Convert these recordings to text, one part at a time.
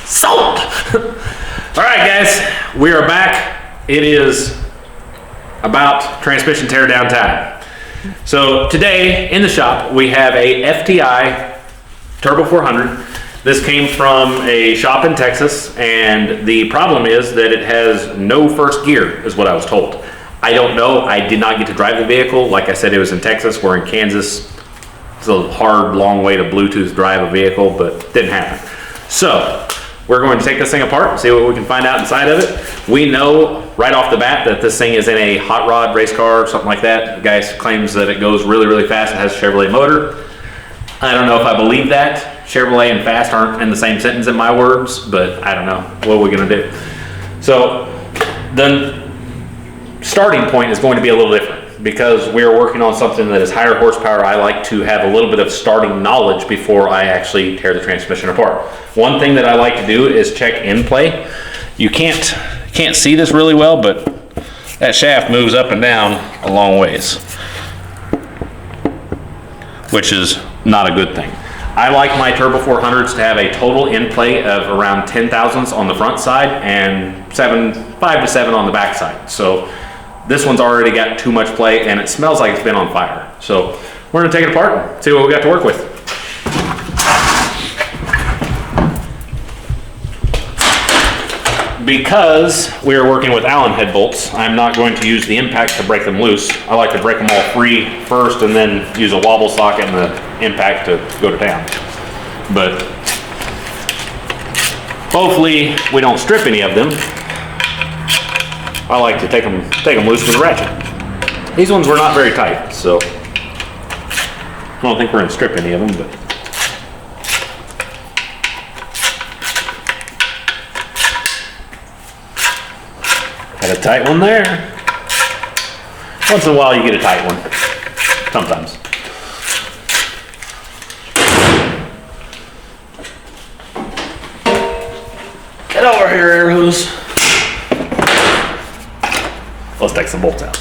Sold! All right, guys, we are back. It is about transmission teardown time. So today in the shop, we have a FTI Turbo 400. This came from a shop in Texas, and the problem is that it has no first gear, is what I was told. I don't know. I did not get to drive the vehicle. Like I said, it was in Texas. We're in Kansas. It's a hard, long way to Bluetooth drive a vehicle, but didn't happen. So we're going to take this thing apart and see what we can find out inside of it. We know right off the bat that this thing is in a hot rod race car or something like that. The guy claims that it goes really, really fast and has a Chevrolet motor. I don't know if I believe that. Chevrolet and fast aren't in the same sentence in my words, but I don't know. What are we gonna do? So the starting point is going to be a little different because we're working on something that is higher horsepower. I like to have a little bit of starting knowledge before I actually tear the transmission apart. One thing that I like to do is check in play. You can't see this really well, but that shaft moves up and down a long ways, which is not a good thing. I like my Turbo 400s to have a total in play of around 10 thousandths on the front side and 5 to 7 on the back side. So this one's already got too much play and it smells like it's been on fire. So we're gonna take it apart and see what we got to work with. Because we are working with Allen head bolts, I'm not going to use the impact to break them loose. I like to break them all free first and then use a wobble socket and the impact to go to town. But hopefully we don't strip any of them. I like to take them loose with a ratchet. These ones were not very tight, so I don't think we're gonna strip any of them, but got a tight one there. Once in a while you get a tight one. Sometimes. Get over here, air hose. Let's take some bolts out.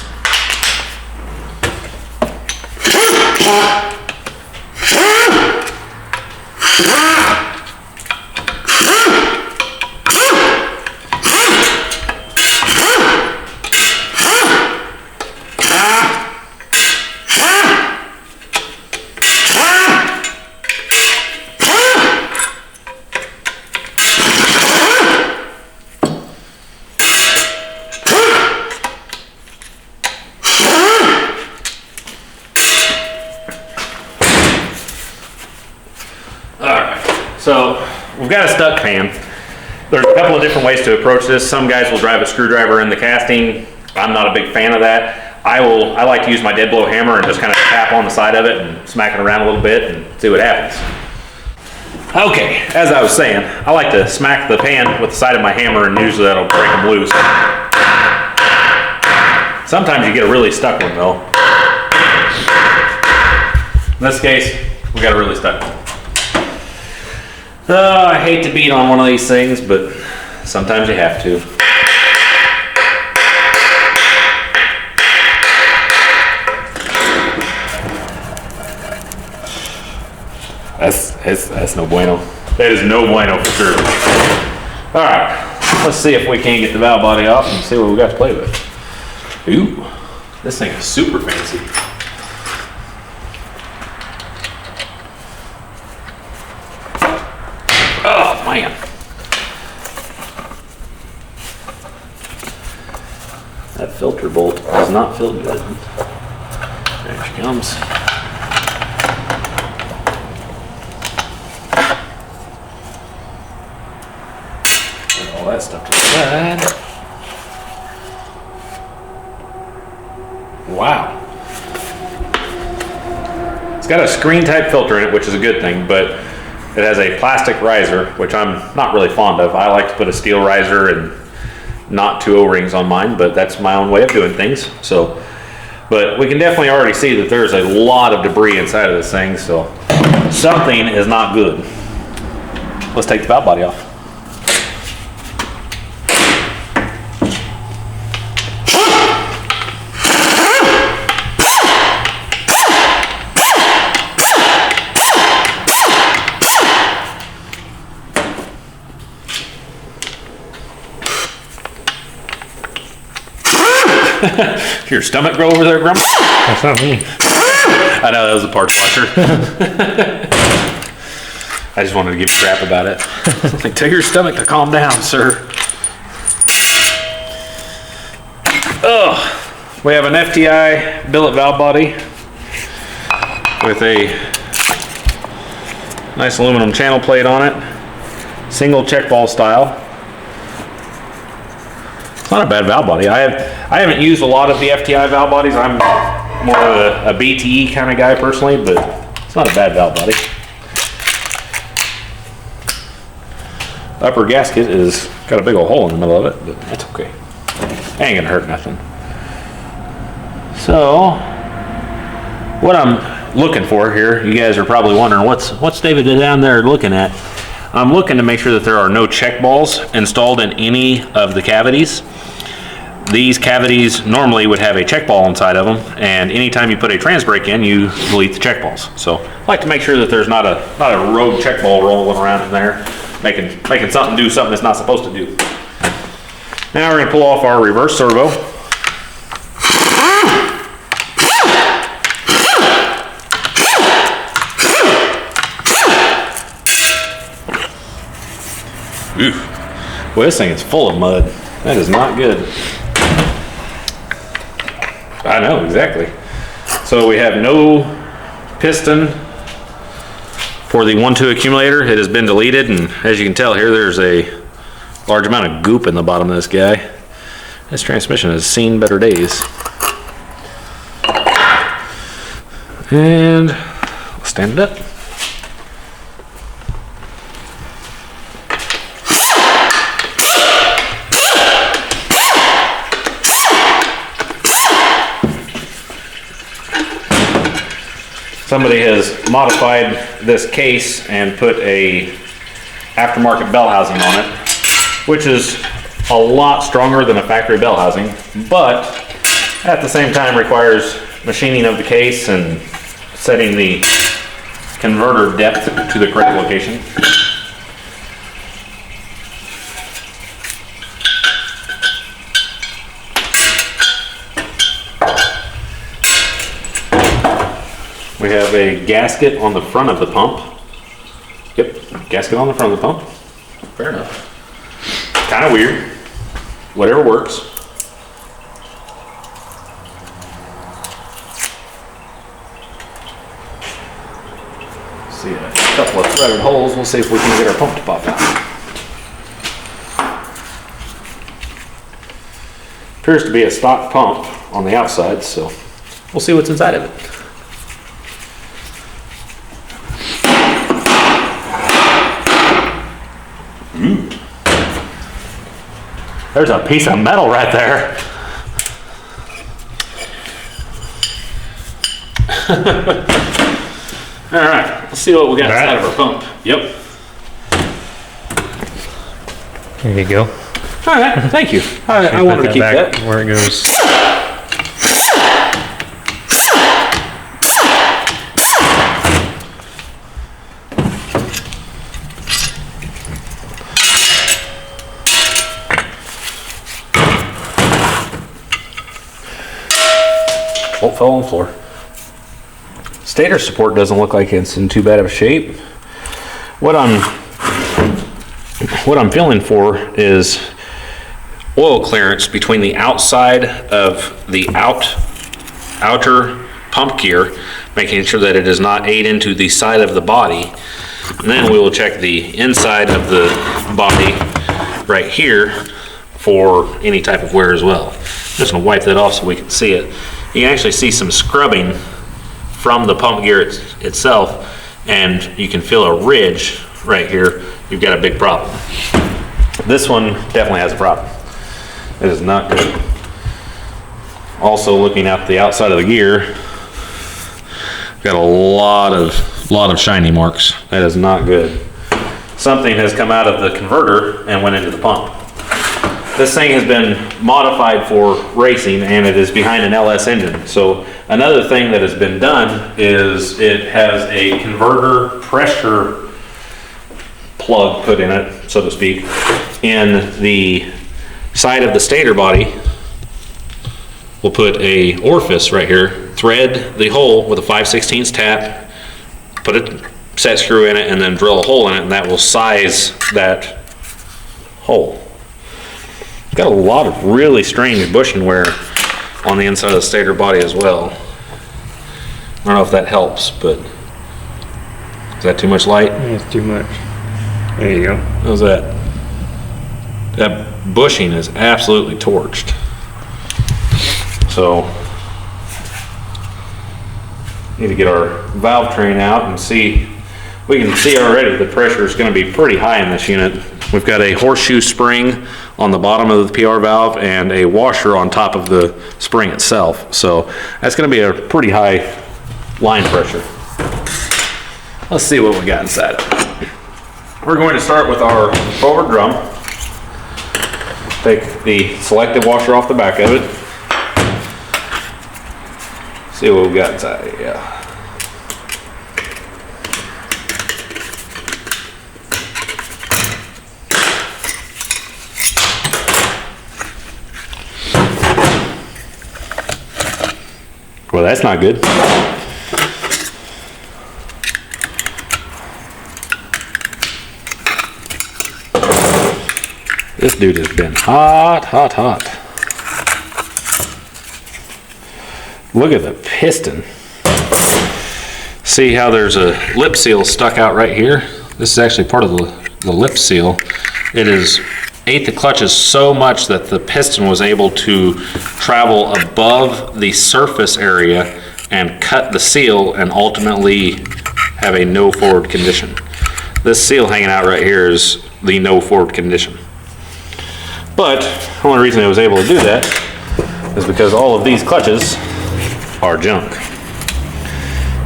So we've got a stuck pan. There's a couple of different ways to approach this. Some guys will drive a screwdriver in the casting. I'm not a big fan of that. I like to use my dead blow hammer and just kind of tap on the side of it and smack it around a little bit and see what happens. Okay, as I was saying, I like to smack the pan with the side of my hammer and usually that'll break them loose. Sometimes you get a really stuck one though. In this case, we got a really stuck one. I hate to beat on one of these things, but sometimes you have to. That's no bueno. That is no bueno for sure. All right, let's see if we can get the valve body off and see what we got to play with. Ooh, this thing is super fancy. Oh man. That filter bolt does not feel good. There she comes. Put all that stuff to the side. Wow. It's got a screen type filter in it, which is a good thing, but it has a plastic riser, which I'm not really fond of. I like to put a steel riser and not 2 O-rings on mine, but that's my own way of doing things. So, but we can definitely already see that there's a lot of debris inside of this thing, so something is not good. Let's take the valve body off. Did your stomach grow over there, Grandma? That's not me. I know, that was the parts washer. I just wanted to give you crap about it. Like, tell your stomach to calm down, sir. Oh, we have an FTI billet valve body with a nice aluminum channel plate on it. Single check ball style. It's not a bad valve body. I haven't used a lot of the FTI valve bodies. I'm more of a BTE kind of guy personally, but it's not a bad valve body. Upper gasket is got a big old hole in the middle of it, but that's okay. Ain't gonna hurt nothing. So, what I'm looking for here, you guys are probably wondering, what's David down there looking at? I'm looking to make sure that there are no check balls installed in any of the cavities. These cavities normally would have a check ball inside of them, and anytime you put a trans brake in, you delete the check balls. So I like to make sure that there's not a rogue check ball rolling around in there, making something do something it's not supposed to do. Now we're going to pull off our reverse servo. Ooh. Well, this thing is full of mud. That is not good. I know, exactly. So we have no piston for the 1.2 accumulator. It has been deleted, and as you can tell here, there's a large amount of goop in the bottom of this guy. This transmission has seen better days. And I'll stand it up. Somebody has modified this case and put a aftermarket bell housing on it, which is a lot stronger than a factory bell housing, but at the same time requires machining of the case and setting the converter depth to the correct location. We have a gasket on the front of the pump. Yep, gasket on the front of the pump. Fair enough. Kind of weird. Whatever works. See a couple of threaded holes. We'll see if we can get our pump to pop out. Appears to be a stock pump on the outside, so we'll see what's inside of it. There's a piece of metal right there. All right, let's see what we got inside of our pump. Yep. There you go. All right, thank you. I wanted to keep that where it goes. Fell on the floor. Stator support doesn't look like it's in too bad of a shape. What I'm feeling for is oil clearance between the outside of the outer pump gear, making sure that it does not ate into the side of the body. And then we will check the inside of the body right here for any type of wear as well. I'm just going to wipe that off so we can see it. You can actually see some scrubbing from the pump gear itself, and you can feel a ridge right here. You've got a big problem. This one definitely has a problem. It is not good. Also, looking at the outside of the gear, got a lot of shiny marks. That is not good. Something has come out of the converter and went into the pump. This thing has been modified for racing, and it is behind an LS engine. So another thing that has been done is it has a converter pressure plug put in it, so to speak, in the side of the stator body. we'll put a orifice right here, thread the hole with a 5/16 tap, put a set screw in it, and then drill a hole in it, and that will size that hole. It's got a lot of really strange bushing wear on the inside of the stator body as well. I don't know if that helps, but is that too much light? Yeah, it's too much. There you go. How's that? That bushing is absolutely torched. So, need to get our valve train out and see. We can see already the pressure is going to be pretty high in this unit. We've got a horseshoe spring on the bottom of the PR valve and a washer on top of the spring itself. So that's going to be a pretty high line pressure. Let's see what we got inside of it. We're going to start with our forward drum. Take the selective washer off the back of it. See what we got inside of it, yeah. Well, that's not good. This dude has been hot, hot, hot. Look at the piston. See how there's a lip seal stuck out right here? This is actually part of the lip seal. It is ate the clutches so much that the piston was able to travel above the surface area and cut the seal and ultimately have a no forward condition. This seal hanging out right here is the no forward condition. But the only reason I was able to do that is because all of these clutches are junk.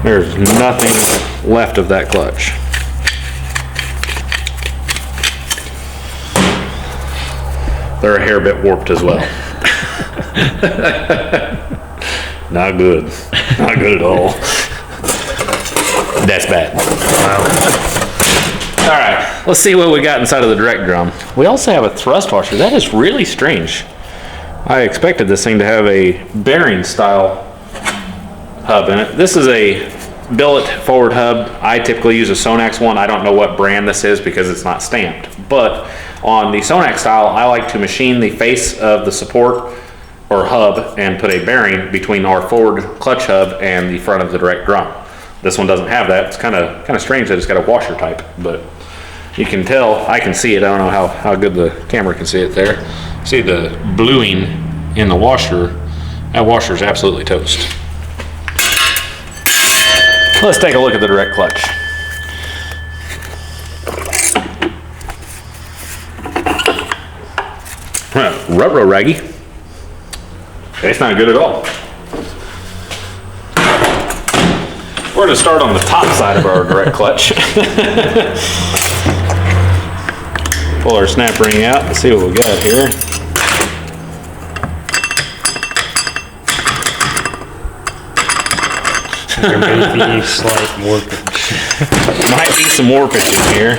There's nothing left of that clutch. They're a hair bit warped as well. Not good. Not good at all. That's bad. All right, let's see what we got inside of the direct drum. We also have a thrust washer. That is really strange. I expected this thing to have a bearing style hub in it. This is a billet forward hub. I typically use a Sonax one. I don't know what brand this is because it's not stamped. But on the Sonax style, I like to machine the face of the support or hub and put a bearing between our forward clutch hub and the front of the direct drum. This one doesn't have that. It's kind of strange that it's got a washer type, but you can tell, I can see it. I don't know how good the camera can see it there. See the bluing in the washer. That washer is absolutely toast. Let's take a look at the direct clutch. Ruh-roh raggy. It's not good at all. We're going to start on the top side of our direct clutch. Pull our snap ring out and see what we got here. There may be slight warpage. Might be some warpage in here.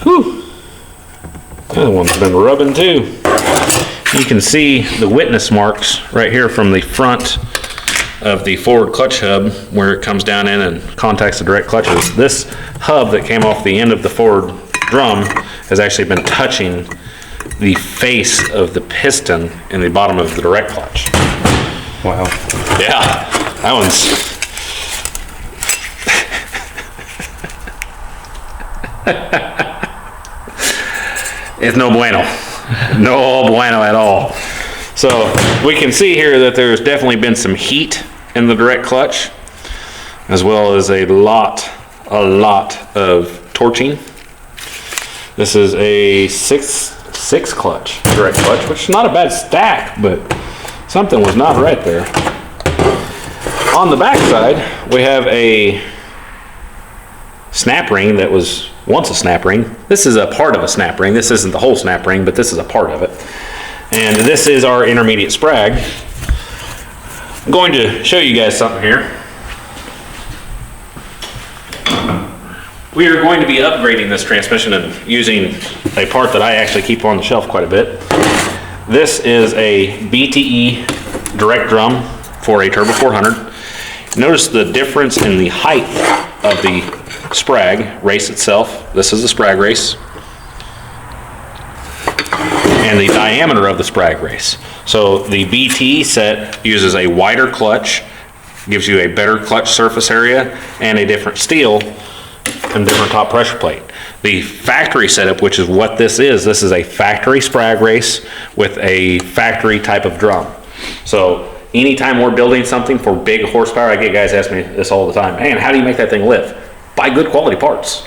Whew. The other one's been rubbing too. You can see the witness marks right here from the front of the forward clutch hub where it comes down in and contacts the direct clutches. This hub that came off the end of the forward drum has actually been touching the face of the piston in the bottom of the direct clutch. Wow. Yeah, that one's... It's no bueno. No bueno at all. So we can see here that there's definitely been some heat in the direct clutch, as well as a lot of torching. This is a six clutch direct clutch, which is not a bad stack, but something was not right there. On the back side, we have a snap ring that was once a snap ring. This is a part of a snap ring. This isn't the whole snap ring, but this is a part of it. And this is our intermediate Sprag. I'm going to show you guys something here. We are going to be upgrading this transmission and using a part that I actually keep on the shelf quite a bit. This is a BTE direct drum for a Turbo 400. Notice the difference in the height of the Sprag race itself. This is the Sprag race. And the diameter of the Sprag race. So the BTE set uses a wider clutch, gives you a better clutch surface area, and a different steel and different top pressure plate. The factory setup, which is what this is a factory Sprag race with a factory type of drum. So anytime we're building something for big horsepower, I get guys ask me this all the time, man, how do you make that thing live? Buy good quality parts.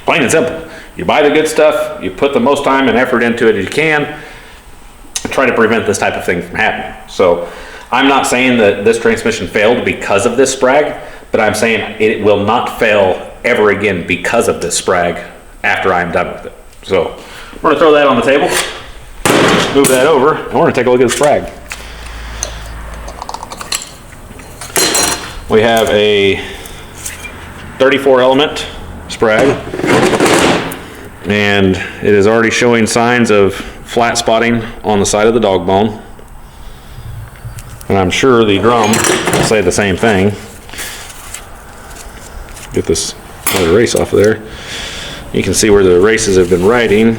Plain and simple. You buy the good stuff, you put the most time and effort into it as you can, and try to prevent this type of thing from happening. So I'm not saying that this transmission failed because of this Sprag, but I'm saying it will not fail ever again because of this Sprag after I'm done with it. So we're gonna throw that on the table, move that over, and we're gonna take a look at the Sprag. We have a 34 element Sprag, and it is already showing signs of flat spotting on the side of the dog bone. And I'm sure the drum will say the same thing. Get this other race off of there. You can see where the races have been riding,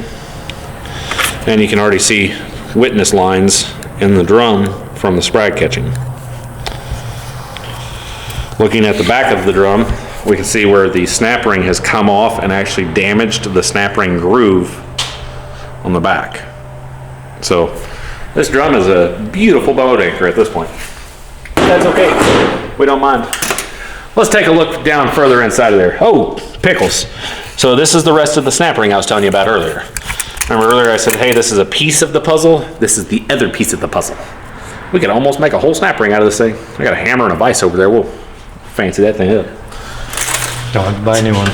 and you can already see witness lines in the drum from the Sprag catching. Looking at the back of the drum, we can see where the snap ring has come off and actually damaged the snap ring groove on the back. So this drum is a beautiful boat anchor at this point. That's okay, we don't mind. Let's take a look down further inside of there. Oh, pickles. So this is the rest of the snap ring I was telling you about earlier. Remember earlier I said, hey, this is a piece of the puzzle. This is the other piece of the puzzle. We could almost make a whole snap ring out of this thing. I got a hammer and a vise over there. We'll fancy that thing up. Don't have to buy a new one.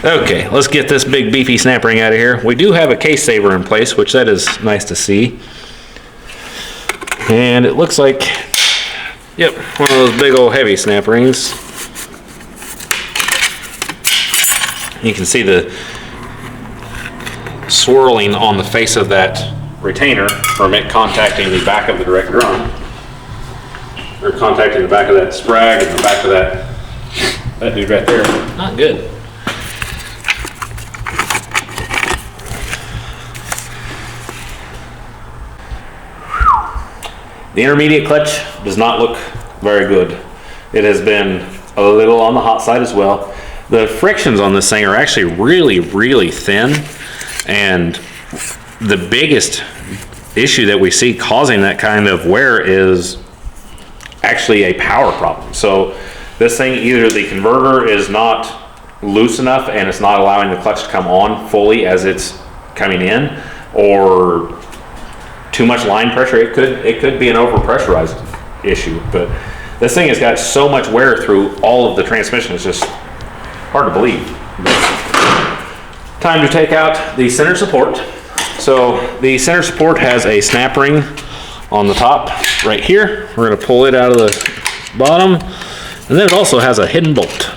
Okay, let's get this big beefy snap ring out of here. We do have a case saver in place, which that is nice to see. And it looks like, yep, one of those big old heavy snap rings. You can see the swirling on the face of that retainer from it contacting the back of the direct drum. Or contacting the back of that Sprag and the back of that dude right there. Not good. The intermediate clutch does not look very good. It has been a little on the hot side as well. The frictions on this thing are actually really, really thin, and the biggest issue that we see causing that kind of wear is actually a power problem. So this thing, either the converter is not loose enough and it's not allowing the clutch to come on fully as it's coming in, or too much line pressure. It could be an overpressurized issue, but this thing has got so much wear through all of the transmission, it's just hard to believe. Time to take out the center support. So the center support has a snap ring on the top right here. We're going to pull it out of the bottom, and then it also has a hidden bolt.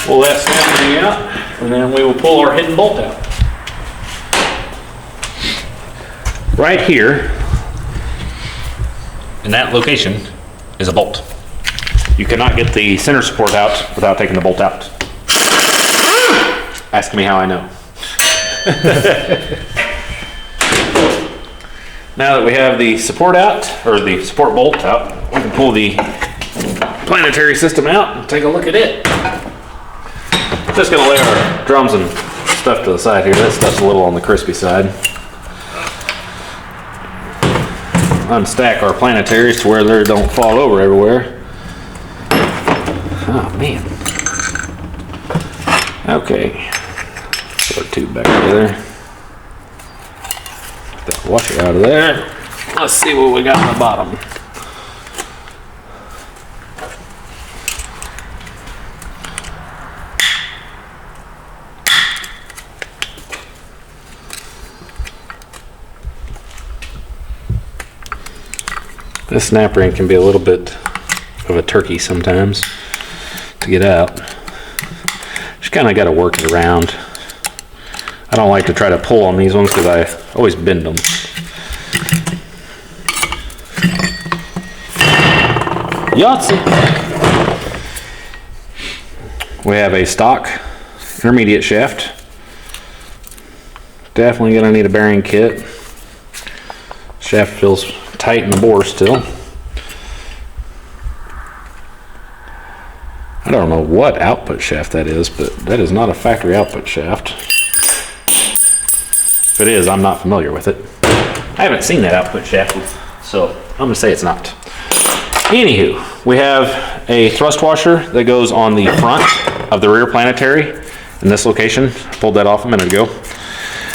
Pull that snap ring out, and then we will pull our hidden bolt out. Right here, in that location, is a bolt. You cannot get the center support out without taking the bolt out. Ask me how I know. Now that we have the support out, or the support bolt out, we can pull the Planetary system out and take a look at it. Just gonna lay our drums and stuff to the side here. That stuff's a little on the crispy side. Unstack our Planetaries to where they don't fall over everywhere. Oh man. Okay. Put our tube back together. Get that washer out of there. Let's see what we got on the bottom. This snap ring can be a little bit of a turkey sometimes to get out. Just kind of got to work it around. I don't like to try to pull on these ones because I always bend them. Yahtzee! We have a stock intermediate shaft. Definitely gonna need a bearing kit. Shaft feels tight in the bore still. I don't know what output shaft that is, but that is not a factory output shaft. If it is, I'm not familiar with it. I haven't seen that output shaft, so I'm gonna say it's not. Anywho, we have a thrust washer that goes on the front of the rear Planetary in this location. I pulled that off a minute ago.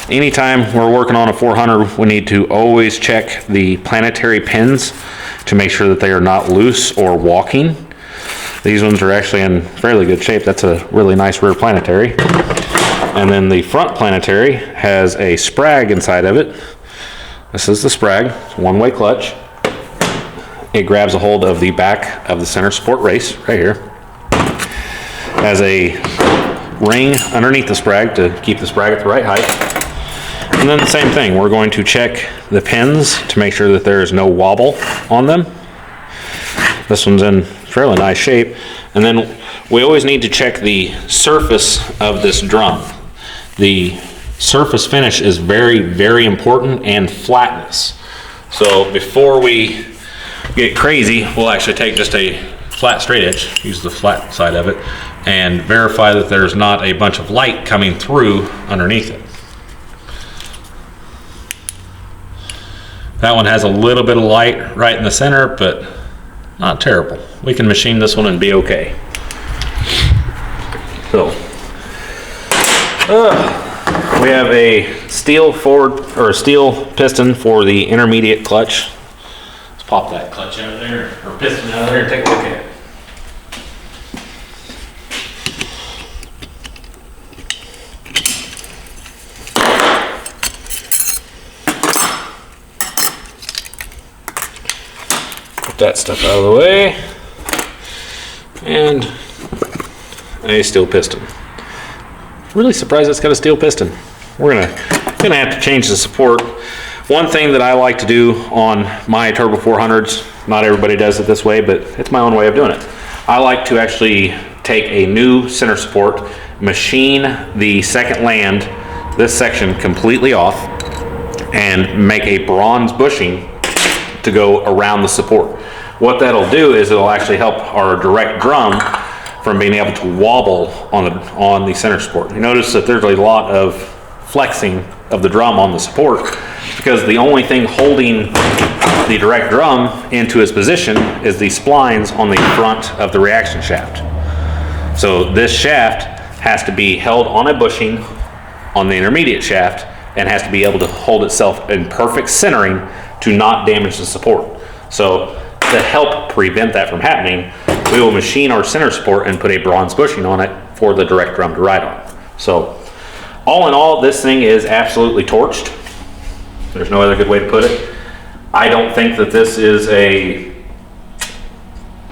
Anytime we're working on a 400, we need to always check the Planetary pins to make sure that they are not loose or walking. These ones are actually in fairly good shape. That's a really nice rear Planetary. And then the front Planetary has a Sprag inside of it. This is the Sprag, it's a one-way clutch. It grabs a hold of the back of the center support race right here. Has a ring underneath the Sprag to keep the Sprag at the right height. And then the same thing, we're going to check the pins to make sure that there is no wobble on them. This one's in fairly nice shape. And then we always need to check the surface of this drum. The surface finish is very, very important, and flatness. So before we get crazy, we'll actually take just a flat straight edge, use the flat side of it, and verify that there's not a bunch of light coming through underneath it. That one has a little bit of light right in the center, but not terrible. We can machine this one and be okay. So, we have a steel forward, or a steel piston for the intermediate clutch. Let's pop that clutch out of there, or piston out of there, and take a look at it. Put that stuff out of the way, and a steel piston. Really surprised it's got a steel piston. We're gonna have to change the support. One thing that I like to do on my Turbo 400s, not everybody does it this way, but it's my own way of doing it. I like to actually take a new center support, machine the second land, this section completely off, and make a bronze bushing to go around the support. What that'll do is it'll actually help our direct drum from being able to wobble on the center support. You notice that there's a lot of flexing of the drum on the support because the only thing holding the direct drum into its position is the splines on the front of the reaction shaft. So this shaft has to be held on a bushing on the intermediate shaft and has to be able to hold itself in perfect centering to not damage the support. So to help prevent that from happening, we will machine our center support and put a bronze bushing on it for the direct drum to ride on. So all in all, this thing is absolutely torched. There's no other good way to put it. I don't think that this is a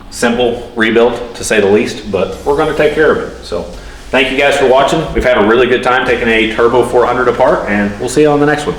simple rebuild, to say the least, but we're going to take care of it. So thank you guys for watching. We've had a really good time taking a Turbo 400 apart, and we'll see you on the next one.